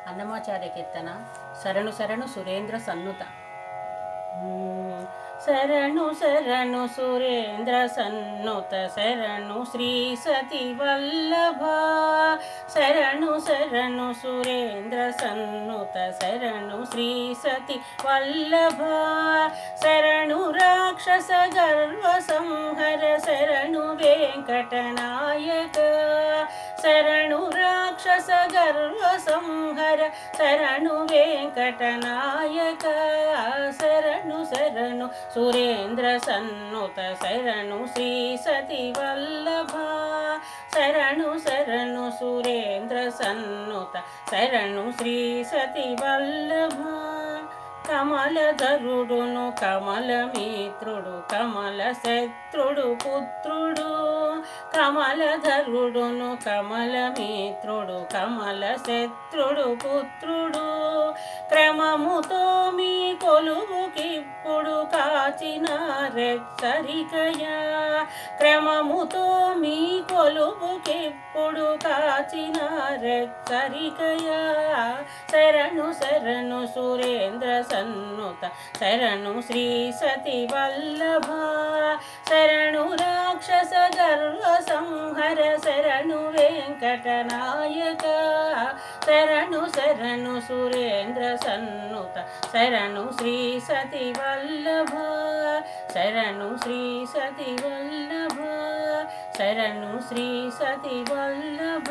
అన్నమాచార్య కీర్తన శరణు శరణు సురేంద్ర సన్నుత. శరణు శరణు సురేంద్ర సన్నుత శరణు శ్రీ సతి వల్లభ. శరణు శరణు సురేంద్ర సన్నుత శరణు శ్రీ సతి వల్లభ. శరణు రాక్షస గర్వ సంహర శరణు వెంకటనాయక. శరణు రాక్షస గర్వ సంహర శరణు వెంకటనాయక. శరణు శరణు సురేంద్ర సన్నుత శరణు శ్రీ సతి వల్లభ. శరణు శరణు సురేంద్ర సన్నుత శరణు శ్రీ సతి వల్లభ. కమలధరుడును కమలమిత్రుడు కమల శత్రుడు పుత్రుడు. కమలధరుడును కమలమిత్రుడు కమల శత్రుడు పుత్రుడు. క్రమముతో మీ కొలువుకిప్పుడు కాచిన రెచ్చరికయా. క్రమముతో మీ కొలువుకిప్పుడు కాచిన రెచ్చరికయా. శరణు శరణు సురేంద్ర సన్నుత శరణు శ్రీ సతి వల్లభ. శరణు రాక్షస గర్వ సంహర శరణు వెంకటనాయక. శరణు శరణు సురేంద్ర సన్నుత శరణు శ్రీ సతి వల్లభ. శరణు శ్రీ సతి వల్లభ. శరణు శ్రీ సతి వల్లభ.